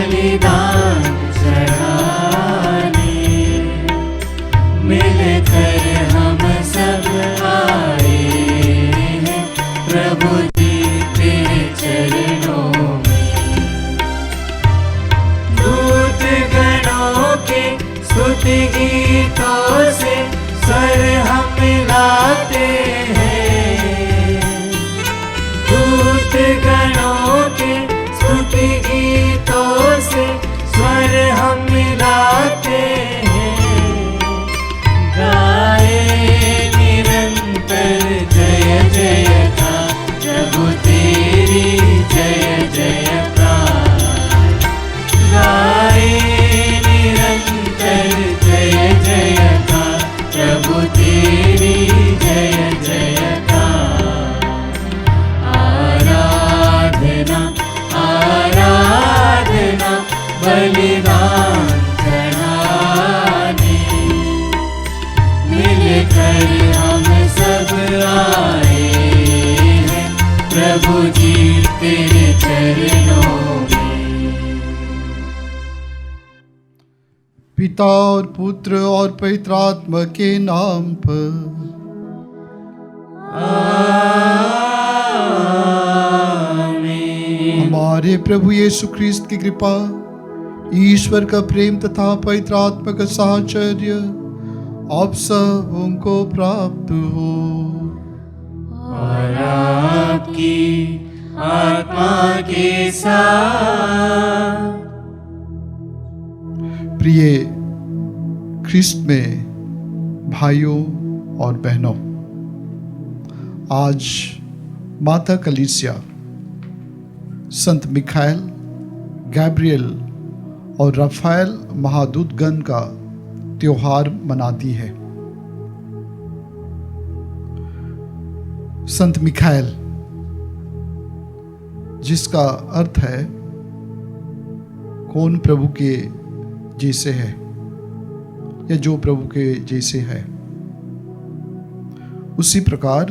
बलिदान चढ़ाने, मिलकर हम सब आए हैं प्रभु जी तेरे चरणों में। दूत गणों के स्तुति गीतों से स्वर हम मिलाते हैं। दूत गणों के स्तुति गीतों से स्वर हम मिलाते हैं। गाए निरंतर जय जयकार प्रभु तेरी जय जयकार। गाए निरंतर जय जयकार प्रभु तेरी जय जयकार। आराधना आराधना बलिदान चढ़ाने, मिलकर हम सब आए हैं प्रभु जी तेरे चरणों में। पिता और पुत्र और पवित्र आत्मा के नाम पर। हमारे प्रभु यीशु ख्रिस्त की कृपा, ईश्वर का प्रेम तथा पवित्र आत्मा का साहचर्य आप सबों को प्राप्त हो। और आपकी आत्मा के साथ। प्रिय ख्रिस्त में भाइयों और बहनों, आज माता कलीसिया संत मिखाएल, गैब्रियल और राफेल महादूतगण का त्योहार मनाती है। संत मिखाएल, जिसका अर्थ है कौन प्रभु के जैसे है या जो प्रभु के जैसे है, उसी प्रकार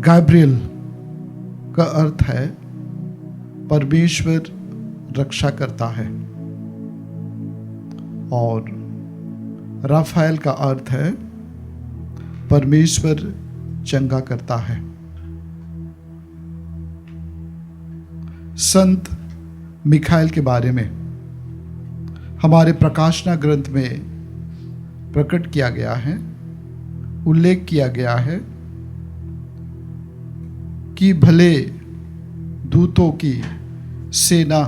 गैब्रियल का अर्थ है परमेश्वर रक्षा करता है, और राफेल का अर्थ है परमेश्वर चंगा करता है। संत मिखाएल के बारे में हमारे प्रकाशना ग्रंथ में प्रकट किया गया है, उल्लेख किया गया है कि भले दूतों की सेना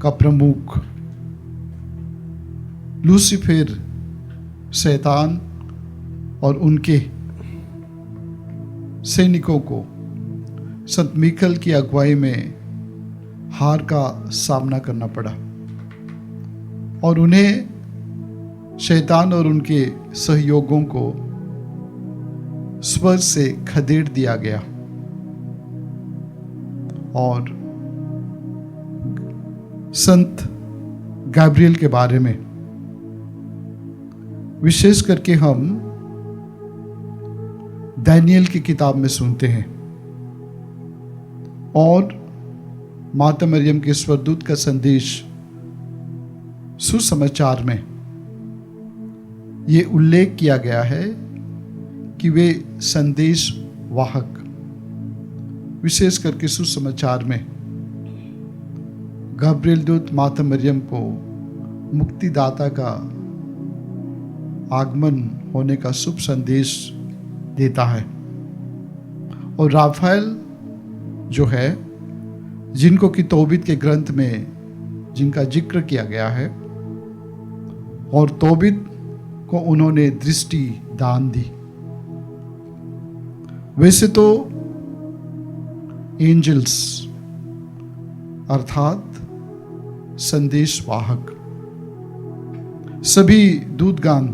का प्रमुख लूसीफर शैतान और उनके सैनिकों को संत मिखाएल की अगुवाई में हार का सामना करना पड़ा, और उन्हें शैतान और उनके सहयोगों को स्वर्ग से खदेड़ दिया गया। और संत गैब्रियल के बारे में विशेष करके हम दानियल की किताब में सुनते हैं, और माता मरियम के स्वर्गदूत का संदेश सुसमाचार में ये उल्लेख किया गया है कि वे संदेश वाहक, विशेष करके सुसमाचार में गब्रिएल दूत माता मरियम को मुक्तिदाता का आगमन होने का शुभ संदेश देता है। और राफेल जो है, जिनको कि तोबित के ग्रंथ में जिनका जिक्र किया गया है, और तोबित को उन्होंने दृष्टि दान दी। वैसे तो एंजल्स अर्थात संदेश वाहक, सभी दूतगण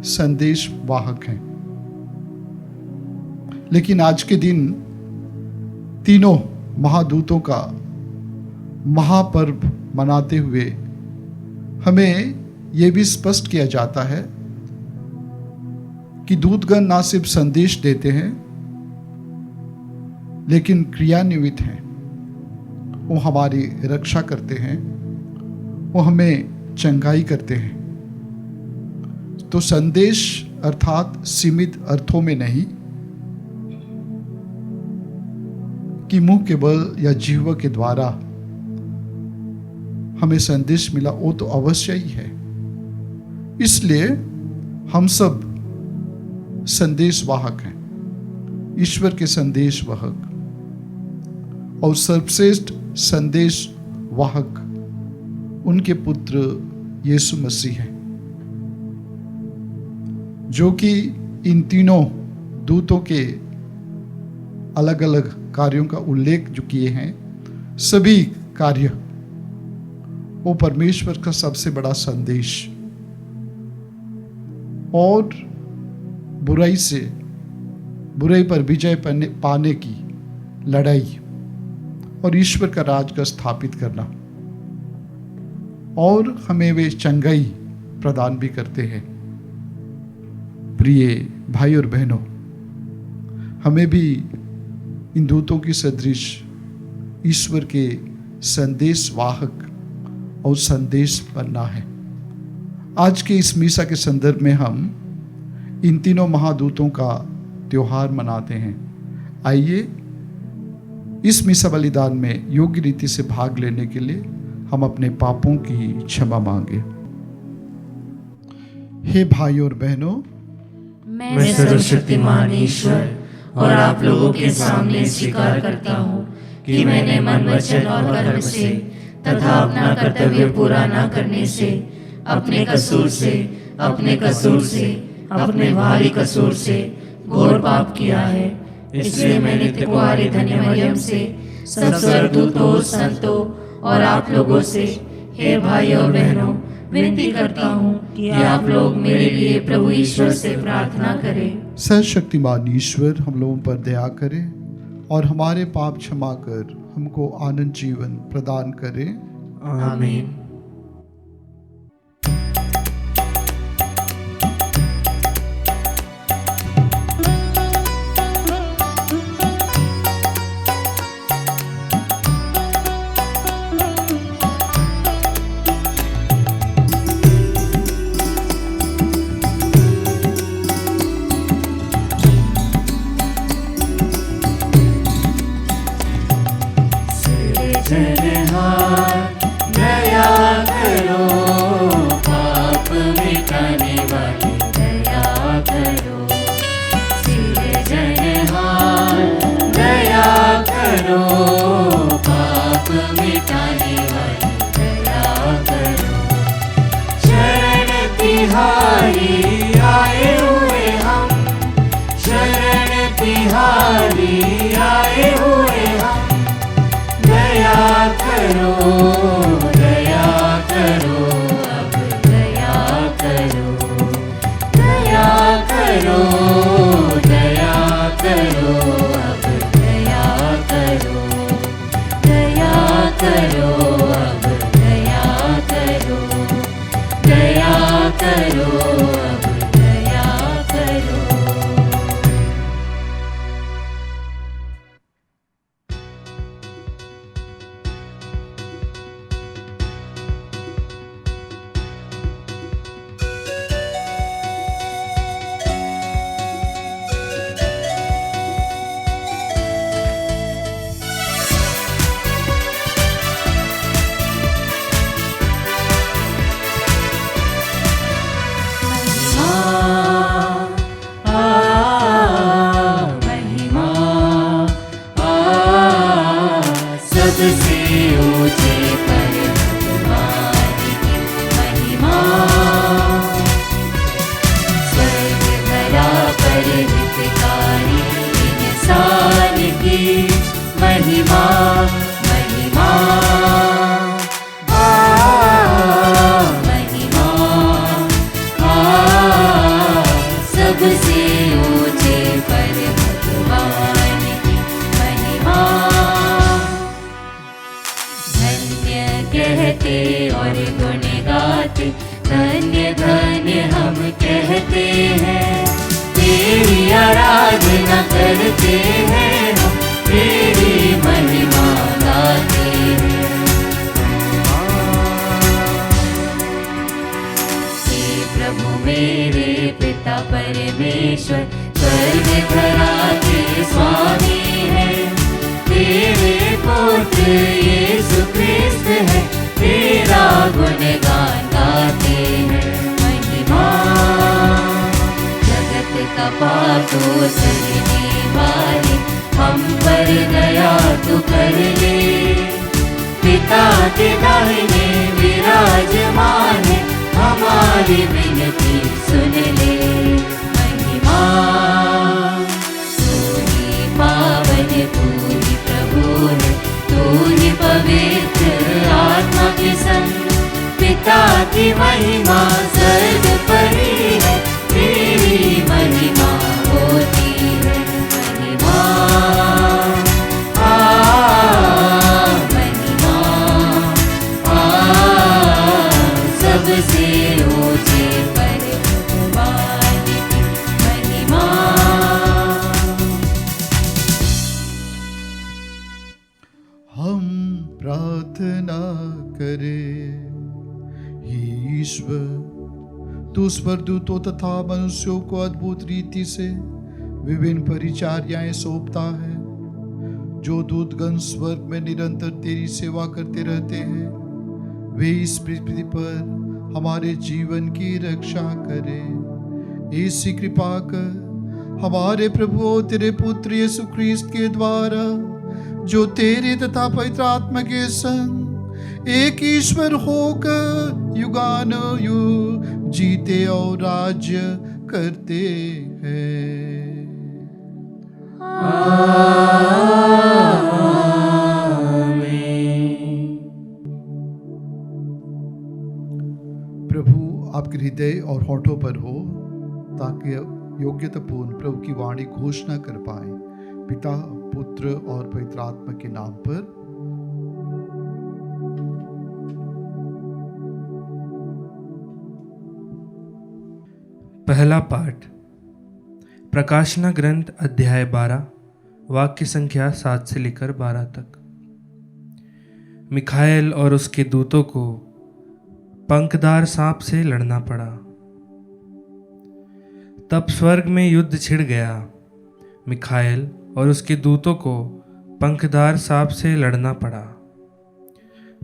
संदेश वाहक हैं, लेकिन आज के दिन तीनों महादूतों का महापर्व मनाते हुए हमें यह भी स्पष्ट किया जाता है कि दूतगण ना सिर्फ संदेश देते हैं लेकिन क्रियान्वित हैं, वो हमारी रक्षा करते हैं, वो हमें चंगाई करते हैं। तो संदेश अर्थात सीमित अर्थों में नहीं कि मुंह के बल या जीव के द्वारा हमें संदेश मिला, वो तो अवश्य ही है। इसलिए हम सब संदेश वाहक हैं, ईश्वर के संदेश वाहक, और सर्वश्रेष्ठ संदेश वाहक उनके पुत्र यीशु मसीह हैं, जो कि इन तीनों दूतों के अलग अलग कार्यों का उल्लेख जो किए हैं, सभी कार्य वो परमेश्वर का सबसे बड़ा संदेश और बुराई पर विजय पाने की लड़ाई और ईश्वर का राज का स्थापित करना, और हमें वे चंगाई प्रदान भी करते हैं। प्रिय भाई और बहनों, हमें भी इन दूतों की सदृश ईश्वर के संदेश वाहक और संदेश बनना है। आज के इस मीसा के संदर्भ में हम इन तीनों महादूतों का त्योहार मनाते हैं। आइए इस मीसा बलिदान में योग्य रीति से भाग लेने के लिए हम अपने पापों की क्षमा मांगे। हे भाई और बहनों, मैं सर्वशक्तिमान ईश्वर और आप लोगों के सामने स्वीकार करता हूँ कि मैंने मन, वचन और कर्म से तथा अपना कर्तव्य पूरा न करने से, अपने कसूर से, अपने भारी कसूर से घोर पाप किया है। इसलिए मैं नित्य कुंवारी धन्य मरियम से, सब स्वर्गदूतों, संतों और आप लोगों से, हे भाई और बहनों, विनती करता हूँ कि आप लोग मेरे लिए प्रभु ईश्वर से प्रार्थना करें। सर्वशक्तिमान ईश्वर हम लोगों पर दया करे और हमारे पाप क्षमा कर हमको आनंद जीवन प्रदान करे। आमीन। धन्य धन्य हम कहते हैं, तेरी आराधना करते हैं हम, तेरी महिमा परमेश्वर स्वर्ग धरा के स्वामी है। तेरे पुत्र यीशु ख्रिस्त है, तेरा गुणगान गाते हैं। महिमा जगत का पाप सहने वाले, हम पर दया तू कर ले। पिता के दाहिने विराजमान है, हमारी विनती सुन ले। महिमा तू ही पावन, तू ही प्रभु है, तू ही पवित्र आत्मा के संग। पिता की महिमा सर्व पर ही है, तेरी महिमा होती है। महिमा सबसे ऊंचे पर भगवान की महिमा। हम प्रार्थना करें। हे ईश्वर, तू स्वर्गदूतों तथा मनुष्यों को अद्भुत रीति से विभिन्न परिचर्याएं सौंपता है। जो दूतगण स्वर्ग में निरंतर तेरी सेवा करते रहते हैं, वे इस पृथ्वी पर हमारे जीवन की रक्षा करें। ऐसी कृपा कर हमारे प्रभु और तेरे पुत्र यीशु ख्रिस्त के द्वारा, जो तेरे तथा पवित्र आत्मा के संग एक ईश्वर होकर युगानुयुग जीते और राज्य करते हैं। प्रभु आपके हृदय और होठों पर हो, ताकि योग्यतापूर्ण प्रभु की वाणी घोषणा कर पाए। पिता, पुत्र और पवित्र आत्मा के नाम पर। पहला पाठ प्रकाशना ग्रंथ अध्याय 12 वाक्य संख्या 7 से लेकर 12 तक। मिखाएल और उसके दूतों को पंखदार सांप से लड़ना पड़ा। तब स्वर्ग में युद्ध छिड़ गया। मिखाएल और उसके दूतों को पंखदार सांप से लड़ना पड़ा।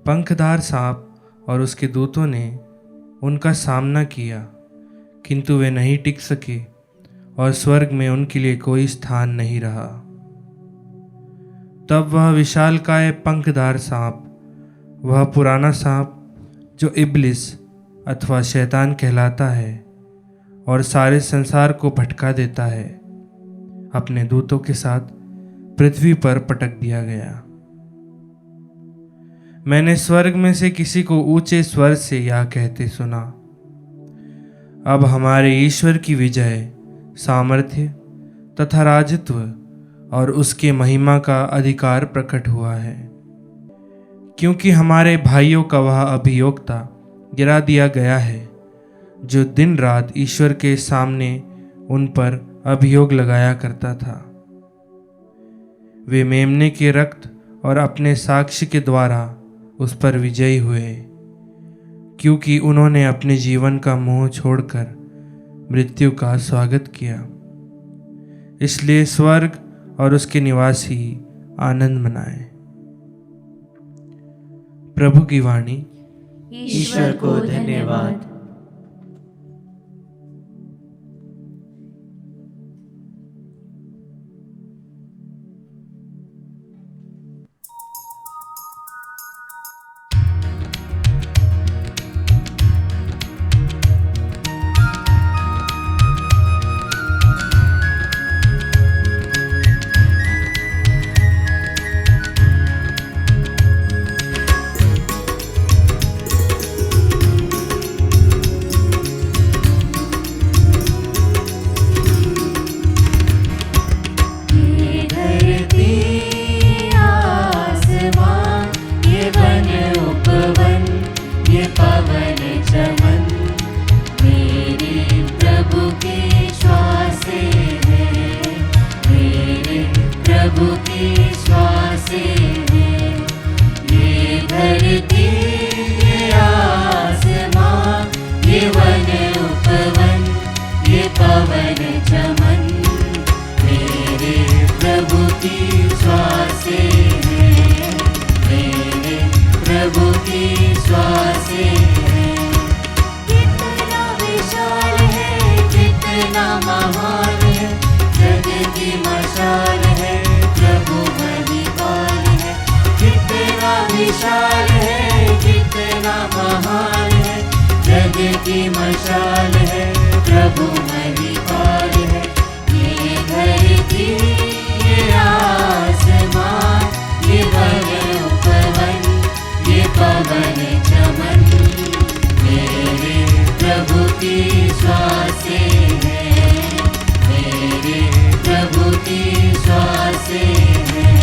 पंखदार सांप और उसके दूतों ने उनका सामना किया, किंतु वे नहीं टिक सके और स्वर्ग में उनके लिए कोई स्थान नहीं रहा। तब वह विशालकाय पंखदार सांप, वह पुराना सांप जो इब्लिस अथवा शैतान कहलाता है और सारे संसार को भटका देता है, अपने दूतों के साथ पृथ्वी पर पटक दिया गया। मैंने स्वर्ग में से किसी को ऊंचे स्वर से यह कहते सुना, अब हमारे ईश्वर की विजय, सामर्थ्य तथा राजत्व और उसके महिमा का अधिकार प्रकट हुआ है, क्योंकि हमारे भाइयों का वह अभियोक्ता गिरा दिया गया है, जो दिन रात ईश्वर के सामने उन पर अभियोग लगाया करता था। वे मेमने के रक्त और अपने साक्ष्य के द्वारा उस पर विजयी हुए, क्योंकि उन्होंने अपने जीवन का मोह छोड़कर मृत्यु का स्वागत किया। इसलिए स्वर्ग और उसके निवासी आनंद मनाएं। प्रभु की वाणी। ईश्वर को धन्यवाद। की श्वासें हैं, मेरे प्रभु की श्वासें हैं। कितना विशाल है, कितना महान है, जग की मशाल है, प्रभु महिपाल है। कितना विशाल है, कितना महान है, जग की मशाल है, प्रभु महिपाल है। ये धरती, ये आसमान, ये वन उपवन, ये पवन चमन, मेरे प्रभु की श्वासें हैं, मेरे प्रभु की श्वासें हैं,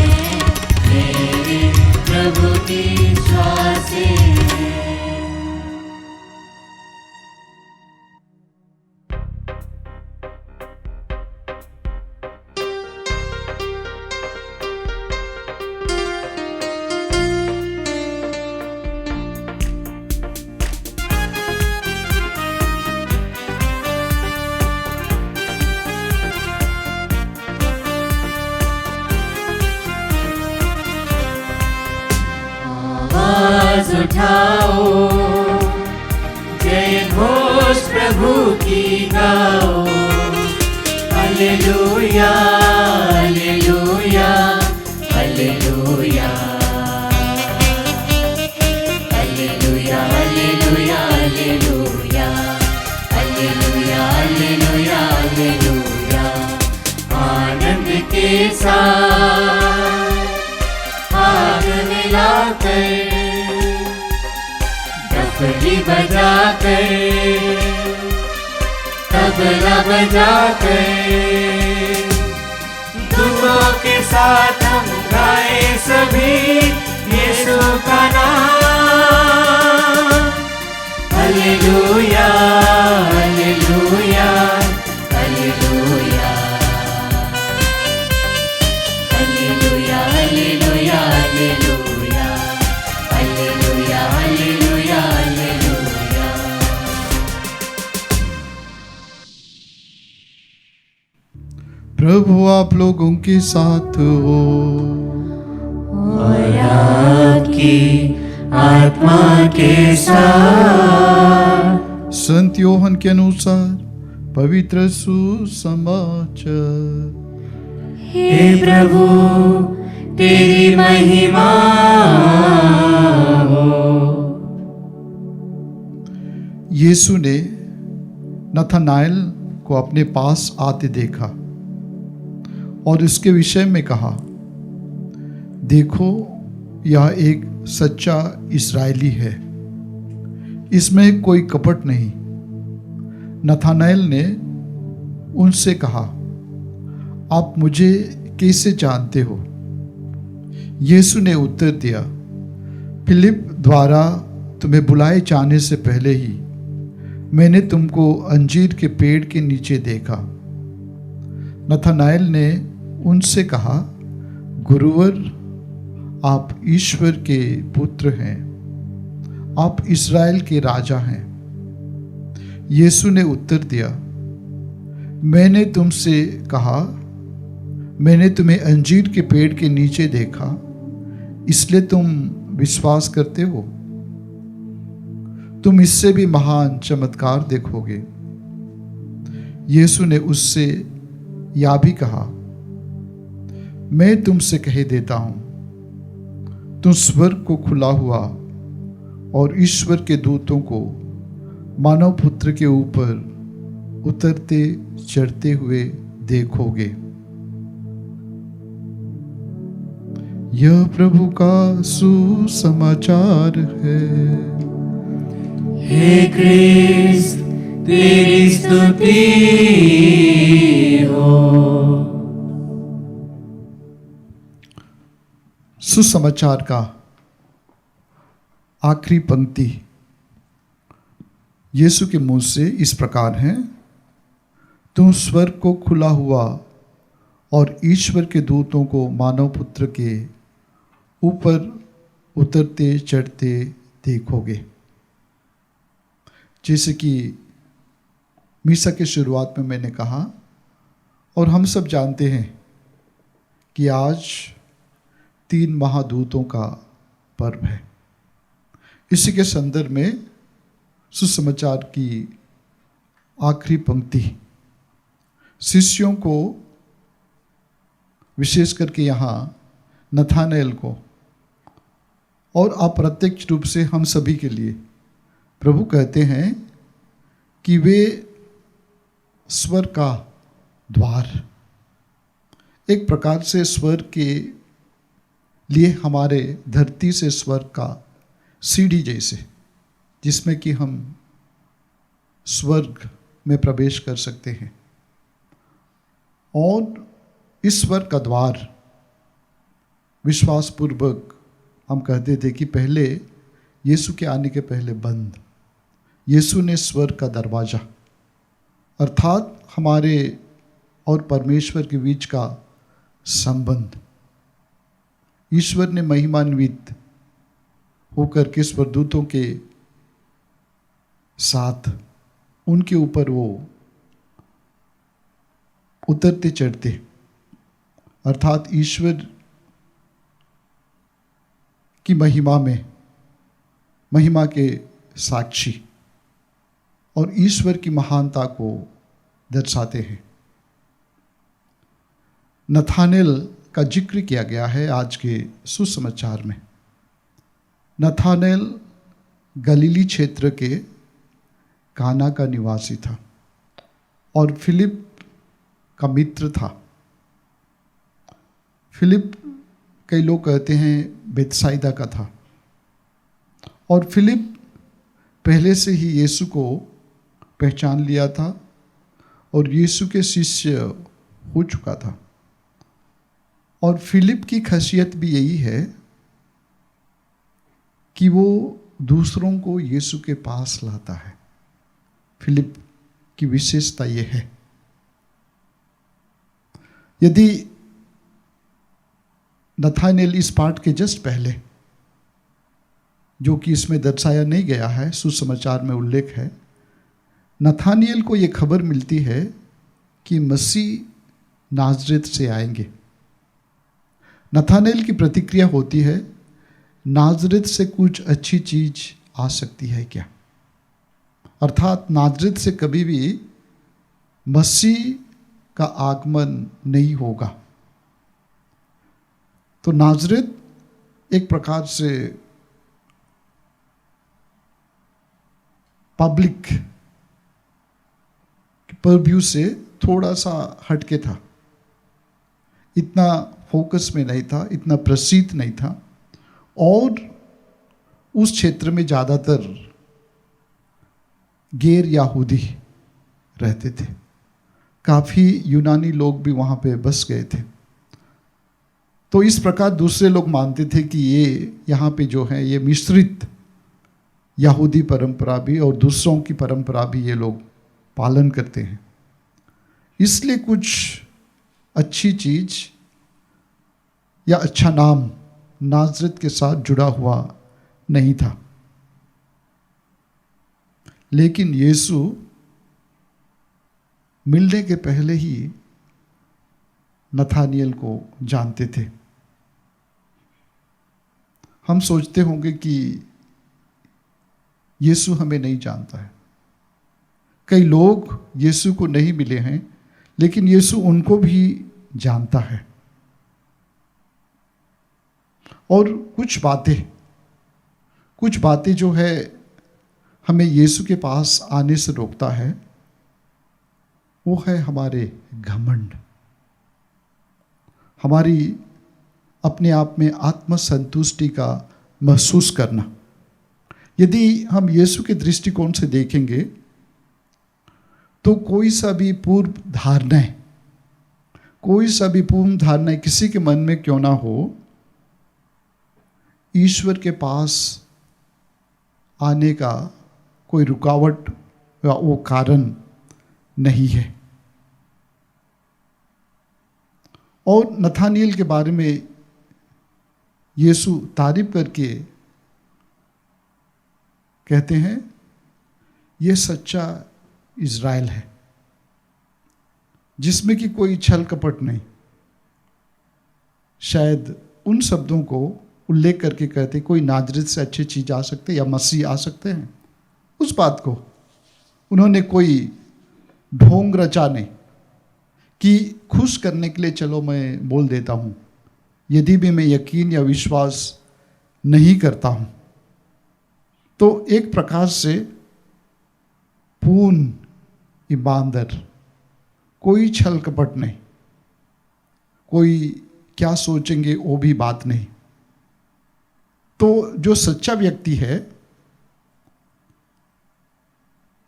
मेरे प्रभु की श्वासें हैं। आवाज उठाओ, जय घोष प्रभु की गाओ। Hallelujah, hallelujah, hallelujah, hallelujah, hallelujah, hallelujah, hallelujah, hallelujah, hallelujah. आनंद के साथ हाथ मिलाकर, डफली बजाकर, तबला बजाकर, दुआओं के साथ हम गाए सभी यीशु का नाम। Hallelujah, hallelujah, hallelujah, hallelujah, hallelujah, hallelujah, hallelujah, hallelujah, hallelujah. प्रभु आप लोगों के साथ हो, और आपकी आत्मा के साथ। संत योहन के अनुसार पवित्र सुसमाचार। हे प्रभु, तेरी महिमा हो। यीशु ने नथानाएल को अपने पास आते देखा और इसके विषय में कहा, देखो यह एक सच्चा इस्राएली है, इसमें कोई कपट नहीं। नथानाएल ने उनसे कहा, आप मुझे कैसे जानते हो? यीशु ने उत्तर दिया, फिलिप द्वारा तुम्हें बुलाए जाने से पहले ही मैंने तुमको अंजीर के पेड़ के नीचे देखा। नथानाएल ने उनसे कहा, गुरुवर, आप ईश्वर के पुत्र हैं, आप इस्राएल के राजा हैं। यीशु ने उत्तर दिया, मैंने तुमसे कहा, मैंने तुम्हें अंजीर के पेड़ के नीचे देखा, इसलिए तुम विश्वास करते हो? तुम इससे भी महान चमत्कार देखोगे। यीशु ने उससे यह भी कहा, मैं तुमसे कह देता हूं, तुम स्वर्ग को खुला हुआ और ईश्वर के दूतों को मानव पुत्र के ऊपर उतरते चढ़ते हुए देखोगे। यह प्रभु का सुसमाचार है। हे क्रिस्त, तेरी स्तुति हो। सुसमाचार का आखिरी पंक्ति यीशु के मुंह से इस प्रकार है, तुम स्वर्ग को खुला हुआ और ईश्वर के दूतों को मानव पुत्र के ऊपर उतरते चढ़ते देखोगे। जैसे कि मीसा के शुरुआत में मैंने कहा और हम सब जानते हैं कि आज 3 महादूतों का पर्व है। इसी के संदर्भ में सुसमाचार की आखिरी पंक्ति शिष्यों को, विशेष करके यहाँ नथानेल को और अप्रत्यक्ष रूप से हम सभी के लिए प्रभु कहते हैं कि वे स्वर्ग का द्वार, एक प्रकार से स्वर्ग के लिए हमारे धरती से स्वर्ग का सीढ़ी जैसे, जिसमें कि हम स्वर्ग में प्रवेश कर सकते हैं। और इस स्वर्ग का द्वार विश्वासपूर्वक हम कहते थे कि पहले यीशु के आने के पहले बंद। यीशु ने स्वर्ग का दरवाजा अर्थात हमारे और परमेश्वर के बीच का संबंध, ईश्वर ने महिमान्वित होकर के स्वर्गदूतों के साथ उनके ऊपर वो उतरते चढ़ते, अर्थात ईश्वर की महिमा में, महिमा के साक्षी और ईश्वर की महानता को दर्शाते हैं। नथानेल का जिक्र किया गया है आज के सुसमाचार में। नथानेल गलीली क्षेत्र के काना का निवासी था और फिलिप का मित्र था। फिलिप कई लोग कहते हैं बेतसाइदा का था और फिलिप पहले से ही यीशु को पहचान लिया था और यीशु के शिष्य हो चुका था। और फिलिप की खासियत भी यही है कि वो दूसरों को यीशु के पास लाता है। फिलिप की विशेषता ये है। यदि नथानेल इस पाठ के जस्ट पहले, जो कि इसमें दर्शाया नहीं गया है, सुसमाचार में उल्लेख है, नथानिएल को ये खबर मिलती है कि मसीह नाजरेत से आएंगे। नथानेल की प्रतिक्रिया होती है, नाजरेत से कुछ अच्छी चीज आ सकती है क्या? अर्थात नाजरेत से कभी भी मसीह का आगमन नहीं होगा। तो नाजरेत एक प्रकार से पब्लिक परव्यू से थोड़ा सा हटके था, इतना फोकस में नहीं था, इतना प्रसिद्ध नहीं था और उस क्षेत्र में ज़्यादातर गैर यहूदी रहते थे। काफ़ी यूनानी लोग भी वहाँ पे बस गए थे। तो इस प्रकार दूसरे लोग मानते थे कि ये यहाँ पे जो है ये मिश्रित यहूदी परंपरा भी और दूसरों की परंपरा भी ये लोग पालन करते हैं, इसलिए कुछ अच्छी चीज या अच्छा नाम नाजरत के साथ जुड़ा हुआ नहीं था। लेकिन यीशु मिलने के पहले ही नथानिएल को जानते थे। हम सोचते होंगे कि यीशु हमें नहीं जानता है। कई लोग यीशु को नहीं मिले हैं, लेकिन यीशु उनको भी जानता है। और कुछ बातें जो है हमें यीशु के पास आने से रोकता है, वो है हमारे घमंड, हमारी अपने आप में आत्मसंतुष्टि का महसूस करना। यदि हम यीशु के दृष्टिकोण से देखेंगे तो कोई सा भी पूर्व धारणाएं किसी के मन में क्यों ना हो, ईश्वर के पास आने का कोई रुकावट या वो कारण नहीं है। और नथानिएल के बारे में यीशु तारीफ करके कहते हैं, ये सच्चा इज़राइल है जिसमें कि कोई छल कपट नहीं। शायद उन शब्दों को उल्लेख करके कहते कोई नाजरत से अच्छी चीज़ आ सकते या मसीह आ सकते हैं, उस बात को उन्होंने कोई ढोंग रचा नहीं कि खुश करने के लिए चलो मैं बोल देता हूँ, यदि भी मैं यकीन या विश्वास नहीं करता हूँ। तो एक प्रकार से पूर्ण ईमानदार, कोई छल कपट नहीं, कोई क्या सोचेंगे वो भी बात नहीं। तो जो सच्चा व्यक्ति है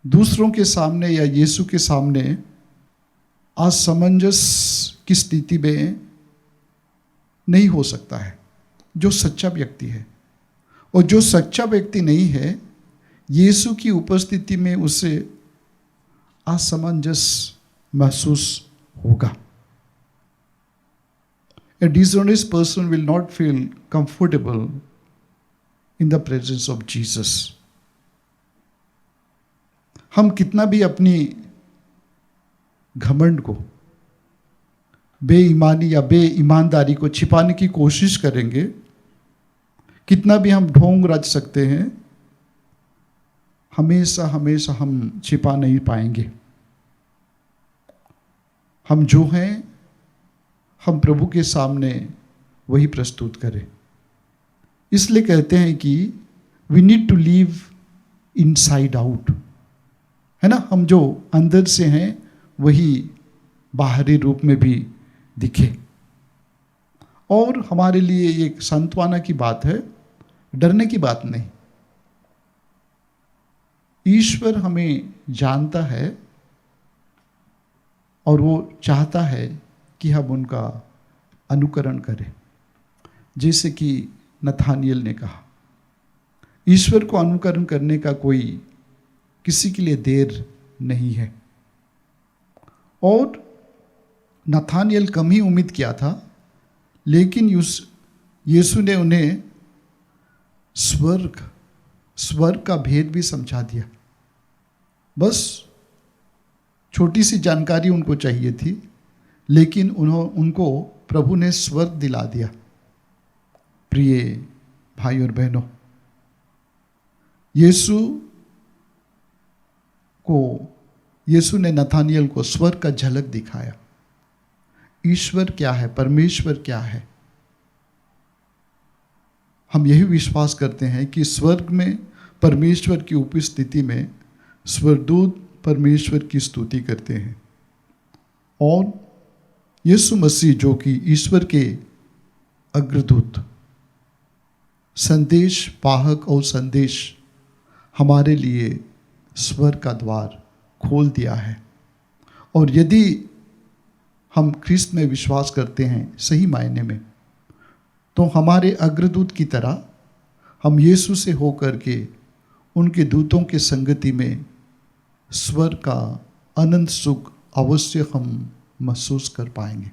दूसरों के सामने या यीशु के सामने असमंजस की स्थिति में नहीं हो सकता है, जो सच्चा व्यक्ति है। और जो सच्चा व्यक्ति नहीं है, यीशु की उपस्थिति में उसे असमंजस महसूस होगा। A dishonest person will not feel comfortable in the presence of Jesus. हम कितना भी अपनी घमंड को, बेईमानी या बेईमानदारी को छिपाने की कोशिश करेंगे, कितना भी हम ढोंग रच सकते हैं, हमेशा हमेशा हम छिपा नहीं पाएंगे। हम जो हैं हम प्रभु के सामने वही प्रस्तुत करें। इसलिए कहते हैं कि we need to live inside out, है ना। हम जो अंदर से हैं वही बाहरी रूप में भी दिखे। और हमारे लिए एक सांत्वना की बात है, डरने की बात नहीं। ईश्वर हमें जानता है और वो चाहता है कि हम उनका अनुकरण करें। जैसे कि नथानियल ने कहा, ईश्वर को अनुकरण करने का कोई किसी के लिए देर नहीं है। और नथानियल कम ही उम्मीद किया था, लेकिन यीशु ने उन्हें स्वर्ग का भेद भी समझा दिया। बस छोटी सी जानकारी उनको चाहिए थी, लेकिन उनको प्रभु ने स्वर्ग दिला दिया। प्रिय भाई और बहनों, यीशु ने नथानियल को स्वर्ग का झलक दिखाया। ईश्वर क्या है, परमेश्वर क्या है। हम यही विश्वास करते हैं कि स्वर्ग में परमेश्वर की उपस्थिति में स्वर्गदूत परमेश्वर की स्तुति करते हैं। और यीशु मसीह जो कि ईश्वर के अग्रदूत, संदेश वाहक और संदेश हमारे लिए स्वर्ग का द्वार खोल दिया है। और यदि हम ख्रिस्त में विश्वास करते हैं सही मायने में, तो हमारे अग्रदूत की तरह हम यीशु से होकर के उनके दूतों के संगति में स्वर्ग का अनंत सुख अवश्य हम महसूस कर पाएंगे।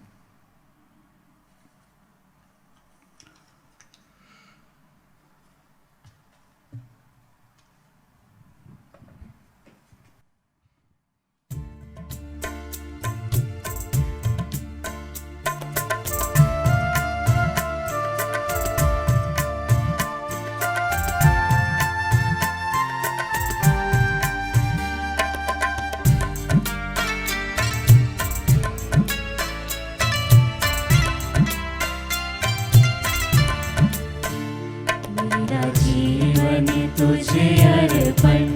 तुझे अर्पण,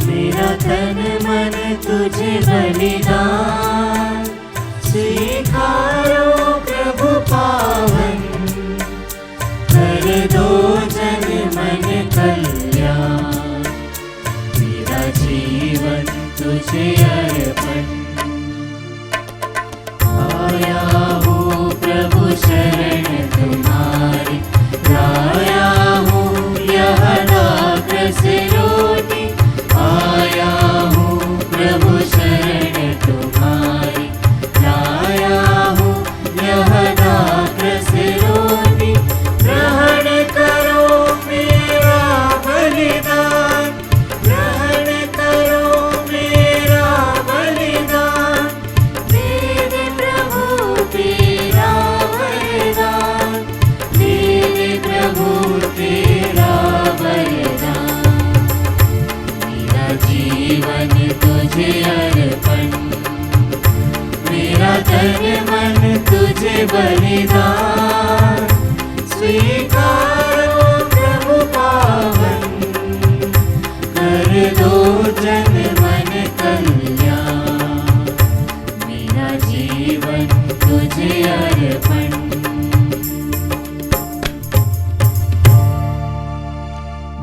मेरा तन मन तुझे बलिदान, स्वीकारो प्रभु पावन, कर दो जन मन कल्याण, मेरा जीवन तुझे अर्पण। आया हूँ प्रभु शरण तुम्हारी, लाया हूँ यह दाग्र से रोटी, आया हूँ प्रभु शरण तुम्हारी, लाया हूँ यह दाग्र से रोटी, ग्रहण करो मेरा बलिदान, ग्रहण करो मेरा बलिदान स्वीकारो प्रभु पावन, कर दो जन मन कल्याण, मेरा जीवन तुझे अर्पण।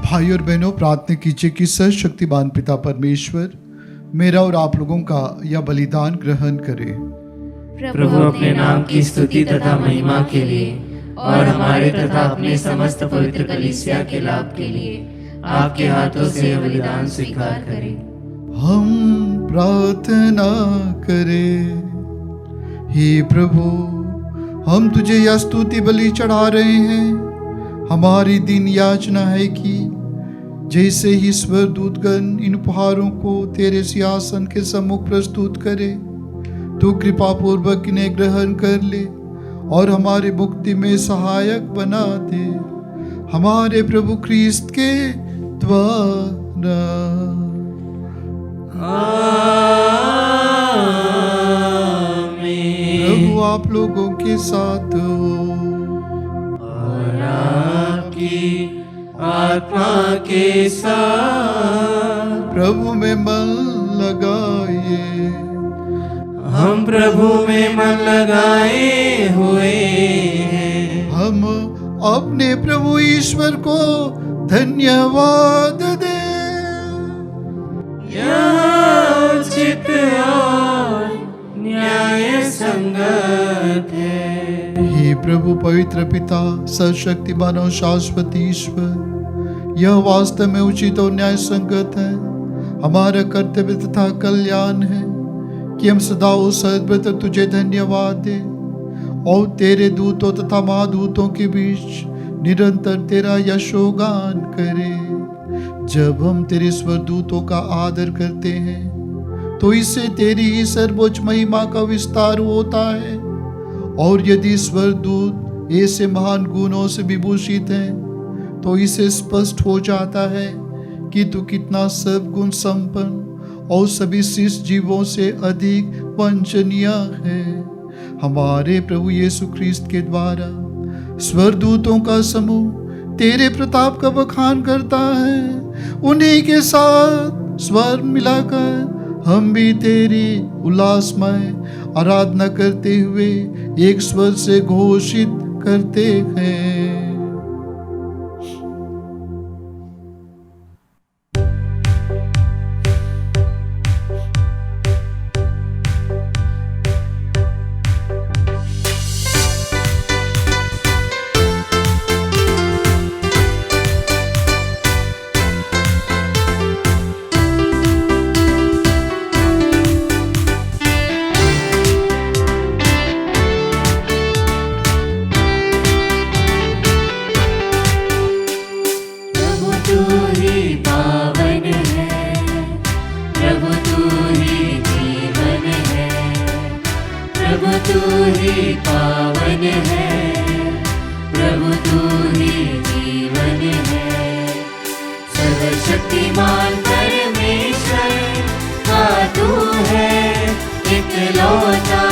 भाई और बहनों, प्रार्थना कीजिए कि सर्वशक्तिमान पिता परमेश्वर मेरा और आप लोगों का यह बलिदान ग्रहण करे। प्रभु अपने नाम की स्तुति तथा महिमा के लिए और हमारे तथा अपने समस्त पवित्र कलीसिया के लाभ के लिए आपके हाथों से यह बलिदान स्वीकार करें। हम प्रार्थना करें। हे प्रभु, हम तुझे यह स्तुति बलि चढ़ा रहे हैं। हमारी दिन याचना है कि जैसे ही स्वर्गदूतगण इन उपहारों को तेरे सिंहासन के सम्मुख प्रस्तुत करे, तू कृपा पूर्वक इन्हें ग्रहण कर ले और हमारी मुक्ति में सहायक बना दे, हमारे प्रभु क्रिस्त के द्वारा। प्रभु आप लोगों के साथ हो और आपकी आत्मा के साथ। प्रभु में मन लगाइए। हम प्रभु में मन लगाए हुए हैं। हम अपने प्रभु ईश्वर को धन्यवाद दें। यह उचित और न्याय संगत है। हे प्रभु पवित्र पिता, सर्वशक्तिमान और शाश्वत ईश्वर, यह वास्तव में उचित और न्याय संगत है, हमारा कर्तव्य तथा कल्याण है कि हम सदा उस सर्वत्र तुझे धन्यवाद दें और तेरे दूतों तथा महादूतों के बीच निरंतर तेरा यशोगान करें। जब हम तेरे स्वरदूतों का आदर करते हैं तो इससे तेरी ही सर्वोच्च महिमा का विस्तार होता है, और यदि स्वरदूत ऐसे महान गुणों से विभूषित हैं तो इसे स्पष्ट हो जाता है कि तू कितना सर्वगुण संपन्न और सभी शिष्ट जीवों से अधिक वंचनीय है। हमारे प्रभु यीशु ख्रिस्त के द्वारा स्वर्गदूतों का समूह तेरे प्रताप का बखान करता है। उन्हीं के साथ स्वर मिलाकर हम भी तेरी उल्लासमय आराधना करते हुए एक स्वर से घोषित करते हैं। शक्तिमान परमेश्वर का तू है इकलौता।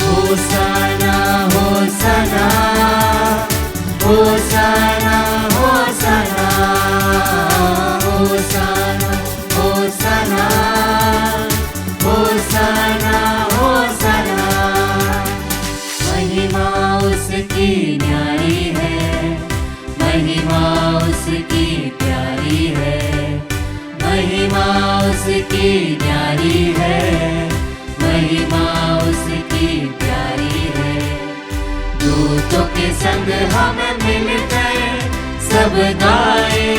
होसाना होसाना होसाना होसाना होसाना होसाना होसाना होसाना। महिमा उसकी न्यारी है, महिमा उसकी प्यारी है, महिमा उसकी न्यारी है, महिमा उसकी प्यारी है। दूतों के संग हम मिलकर सब गाए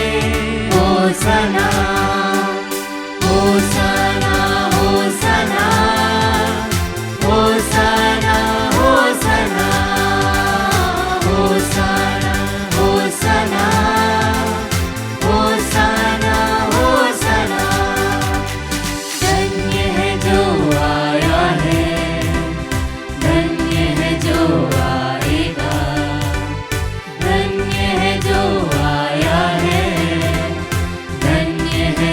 होसाना होसाना होसाना होसाना होसाना होसाना होसाना होसाना होसाना। धन्य है जो आया है, धन्य है जो आएगा, धन्य है जो आया है, धन्य है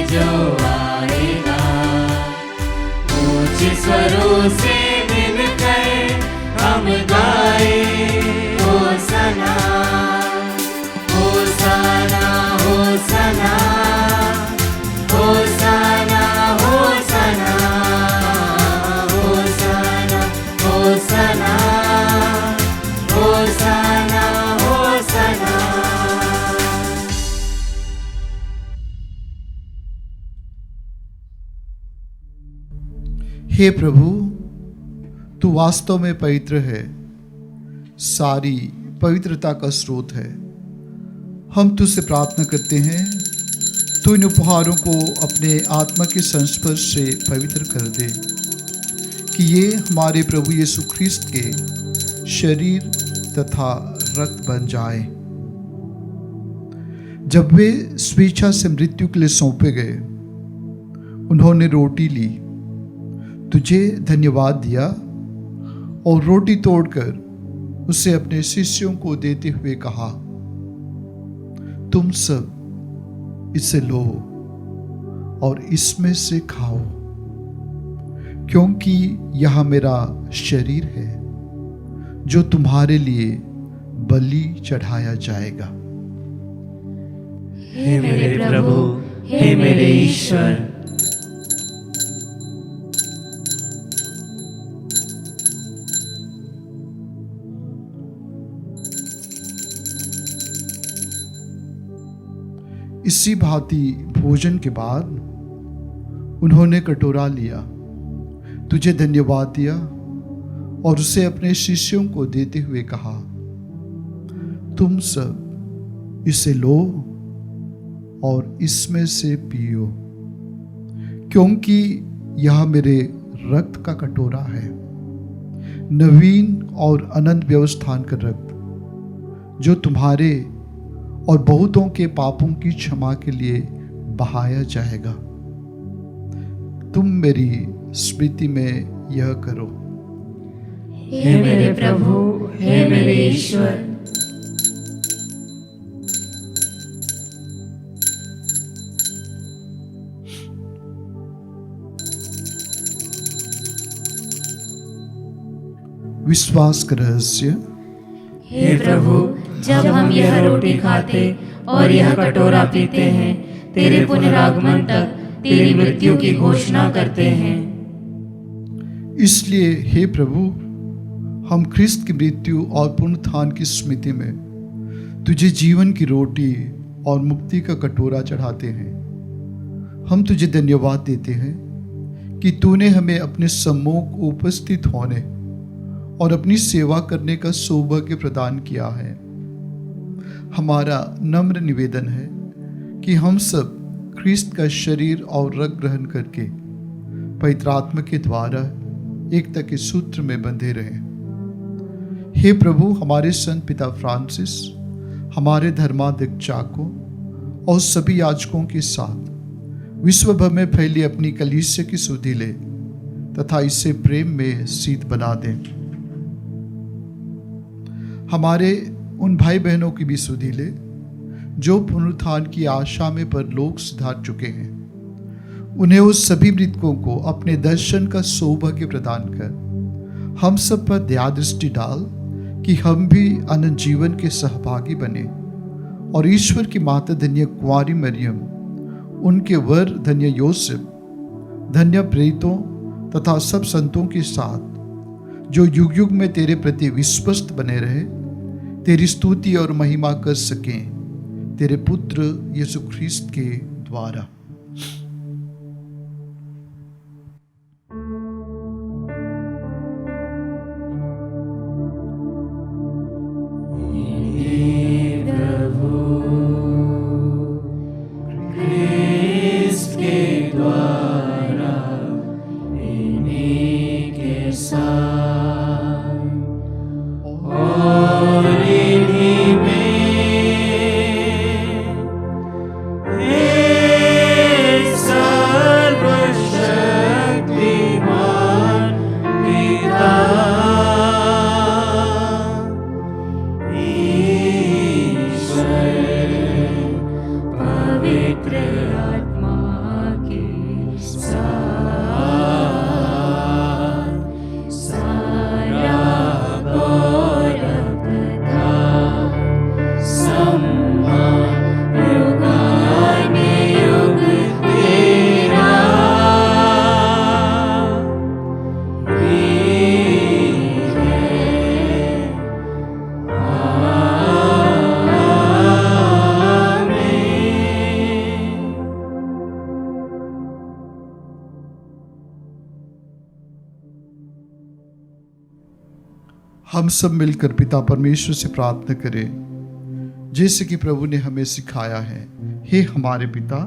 हे प्रभु, तू वास्तव में पवित्र है, सारी पवित्रता का स्रोत है। हम तुझसे प्रार्थना करते हैं, तू इन उपहारों को अपने आत्मा के संस्पर्श से पवित्र कर दे, कि ये हमारे प्रभु यीशु ख्रिस्त के शरीर तथा रक्त बन जाए। जब वे स्वेच्छा से मृत्यु के लिए सौंपे गए, उन्होंने रोटी ली, तुझे धन्यवाद दिया और रोटी तोड़कर उसे अपने शिष्यों को देते हुए कहा, तुम सब इसे लो और इसमें से खाओ, क्योंकि यह मेरा शरीर है जो तुम्हारे लिए बलि चढ़ाया जाएगा। हे मेरे प्रभु, हे मेरे ईश्वर, इसी भांति भोजन के बाद उन्होंने कटोरा लिया, तुझे धन्यवाद दिया और उसे अपने शिष्यों को देते हुए कहा, तुम सब इसे लो और इसमें से पियो, क्योंकि यह मेरे रक्त का कटोरा है, नवीन और अनंत व्यवस्थान का रक्त, जो तुम्हारे और बहुतों के पापों की क्षमा के लिए बहाया जाएगा। तुम मेरी स्मृति में यह करो। हे मेरे प्रभु, हे मेरे ईश्वर, विश्वास का रहस्य। हे प्रभु, जब हम यह रोटी खाते और यह कटोरा पीते हैं, तेरे पुनरागमन तक तेरी मृत्यु की घोषणा करते हैं। इसलिए हे प्रभु, हम ख्रिस्त की मृत्यु और पुनरुत्थान की स्मृति में तुझे जीवन की रोटी और मुक्ति का कटोरा चढ़ाते हैं। हम तुझे धन्यवाद देते हैं कि तूने हमें अपने सम्मुख उपस्थित होने और अपनी सेवा करने का सौभाग्य प्रदान किया है। हमारा नम्र निवेदन है कि हम सब ख्रिस्त का शरीर और रक्त ग्रहण करके पवित्र आत्मा के द्वारा एकता के सूत्र में बंधे रहें। हे प्रभु, हमारे संत पिता फ्रांसिस, हमारे धर्माध्यक्ष चाको और सभी याजकों के साथ विश्व भर में फैली अपनी कलीसिया की सुधि ले तथा इसे प्रेम में शीत बना दें। हमारे उन भाई बहनों की भी सुधि ले जो पुनरुत्थान की आशा में परलोक सिधार चुके हैं। उन्हें उस सभी मृतकों को अपने दर्शन का सौभाग्य प्रदान कर हम सब पर दया दृष्टि डाल कि हम भी अनंत जीवन के सहभागी बने और ईश्वर की माता धन्य कुंवारी मरियम, उनके वर धन्य योसेफ, धन्य प्रेरितों तथा सब संतों के साथ जो युग युग में तेरे प्रति विश्वस्त बने रहे, तेरी स्तुति और महिमा कर सकें, तेरे पुत्र यीशु ख्रिस्त के द्वारा। हे हम सब मिलकर पिता परमेश्वर से प्रार्थना करें जैसे कि प्रभु ने हमें सिखाया है। हे हमारे पिता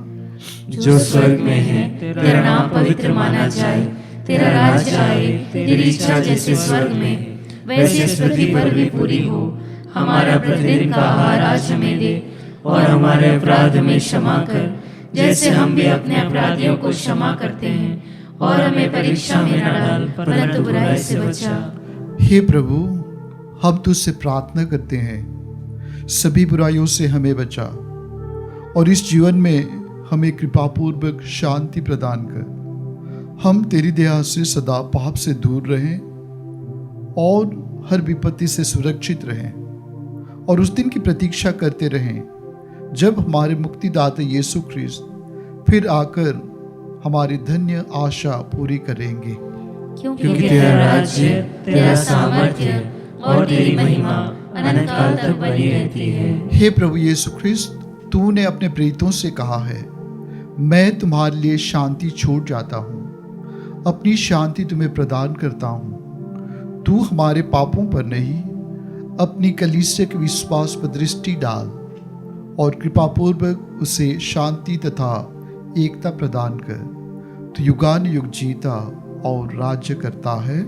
जो स्वर्ग में है, तेरा नाम पवित्र माना जाए, तेरा राज्य आए, तेरी इच्छा जैसे स्वर्ग में वैसे इस पृथ्वी पर भी पूरी हो। हमारा प्रतिदिन का आहार आज हमें दे, और हमारे अपराध हमें क्षमा कर जैसे हम भी अपने अपराधियों को क्षमा करते हैं, और हमें परीक्षा में न डाल परंतु बुराई से बचा। हे प्रभु, हम तुझसे प्रार्थना करते हैं सभी बुराइयों से हमें बचा, और इस जीवन में हमें कृपापूर्वक शांति प्रदान कर। हम तेरी दया से सदा पाप से दूर रहें और हर विपत्ति से सुरक्षित रहें, और उस दिन की प्रतीक्षा करते रहें जब हमारे मुक्तिदाता यीशु ख्रिस्त फिर आकर हमारी धन्य आशा पूरी करेंगे। क्योंकि तेरा राज्य, तेरा सामर्थ्य और तेरी महिमा अनंत काल तक बनी रहती है। हे प्रभु यीशु ख्रिस्त, तूने अपने प्रेरितों से कहा है, मैं तुम्हारे लिए शांति छोड़ जाता हूँ, अपनी शांति तुम्हें प्रदान करता हूँ। तू हमारे पापों पर नहीं, अपनी कलीसिया के विश्वास पर दृष्टि डाल और कृपापूर्वक उसे शांति तथा एकता प्रदान कर। तू युगान युग जीता और राज्य करता है।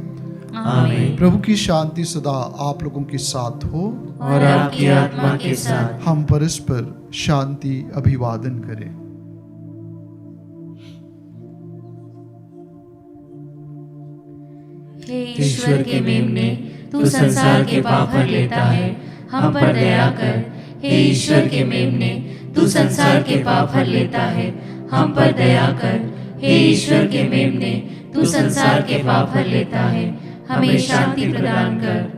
आमीन। प्रभु की शांति सदा आप लोगों के साथ हो, और आपकी आत्मा के साथ। हम परस्पर शांति अभिवादन करें। हे ईश्वर के मेमने, तू संसार के पाप हर लेता है, हम पर दया कर। हे ईश्वर के मेमने, तू संसार के पाप हर लेता है, हम पर दया कर। हे ईश्वर के मेमने, तू संसार के पाप हर लेता है, हमें शांति प्रदान कर।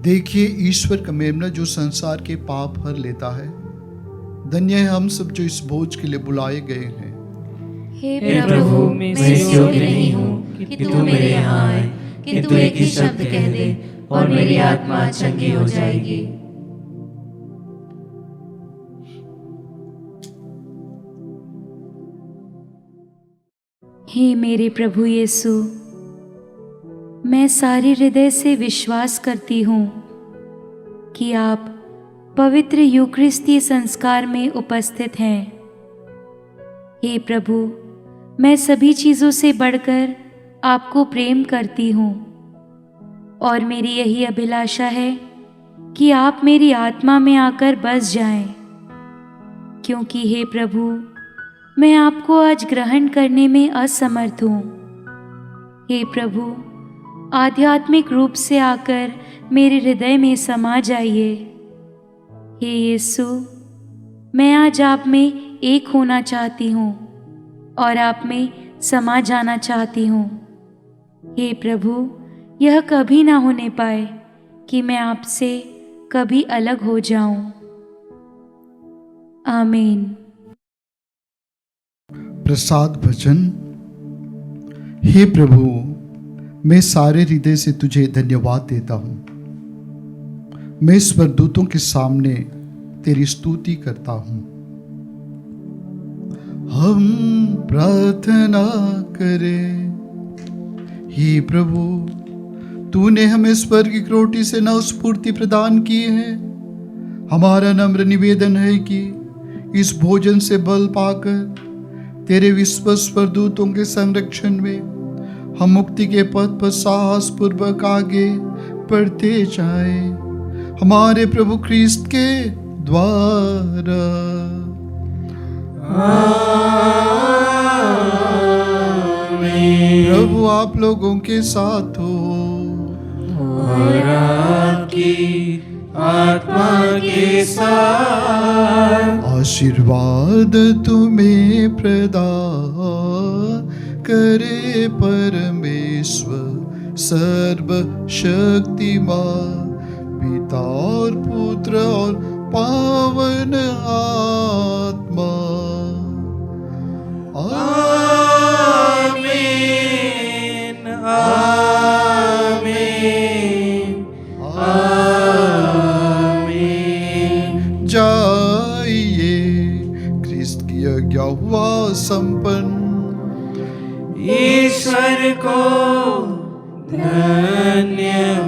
देखिए ईश्वर का मेमना जो संसार के पाप हर लेता है। धन्य है हम सब जो इस भोज के लिए बुलाए गए हैं। हे प्रभु, मैं इस योग्य नहीं हूँ कि तू मेरे यहाँ आए, किंतु एक ही शब्द कह दे और मेरी आत्मा चंगी हो जाएगी। हे मेरे प्रभु यीशु, मैं सारे हृदय से विश्वास करती हूँ कि आप पवित्र यूकरिस्तीय संस्कार में उपस्थित हैं। हे प्रभु, मैं सभी चीज़ों से बढ़कर आपको प्रेम करती हूँ, और मेरी यही अभिलाषा है कि आप मेरी आत्मा में आकर बस जाएं, क्योंकि हे प्रभु, मैं आपको आज ग्रहण करने में असमर्थ हूँ। हे प्रभु, आध्यात्मिक रूप से आकर मेरे हृदय में समा जाइए। हे यीशु, मैं आज आप में एक होना चाहती हूँ और आप में समा जाना चाहती हूँ। हे प्रभु, यह कभी ना होने पाए कि मैं आपसे कभी अलग हो जाऊं। आमीन। प्रसाद भजन। हे प्रभु, मैं सारे हृदय से तुझे धन्यवाद देता हूँ। मैं स्वर्गदूतों के सामने तेरी स्तुति करता हूँ। हम प्रार्थना करें। हे प्रभु, तूने हमें स्वर्गिक रोटी से नवस्फूर्ति प्रदान की है। हमारा नम्र निवेदन है कि इस भोजन से बल पाकर तेरे विश्व स्वर्गदूतों के संरक्षण में हम मुक्ति के पथ पर साहस पूर्वक आगे बढ़ते जाएं, हमारे प्रभु ख्रीस्त के द्वारा। प्रभु आप लोगों के साथ हो, और आपकी आत्मा के साथ। आशीर्वाद तुम्हें प्रदान करे परमेश्वर सर्वशक्तिमान, पिता और पुत्र और पावन आत्मा। आमीन, आमीन, आमीन। जा यज्ञ हुआ संपन्न। ईश्वर को धन्यवाद।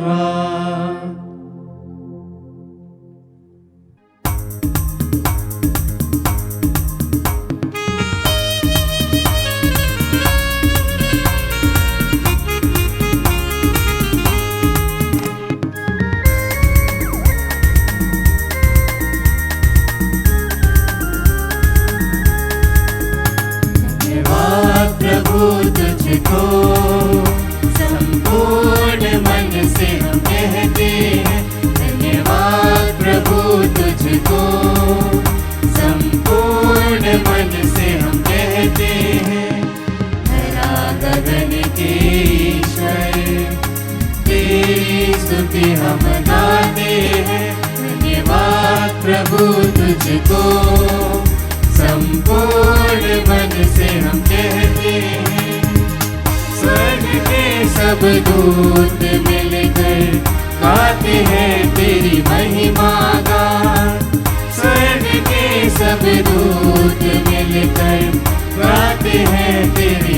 तुझको संपूर्ण मन से हम कहते हैं, धन्यवाद प्रभु तुझको संपूर्ण मन से हम कहते हैं। धरा गगन के ईश्वर तेरी स्तुति हम गाते हैं, धन्यवाद प्रभु तुझको संपूर्ण मन से हम कहते हैं। स्वर्ग के सब दूत मिलकर गाते हैं तेरी महिमा गान। स्वर्ग के सब दूत मिलकर गाते हैं तेरी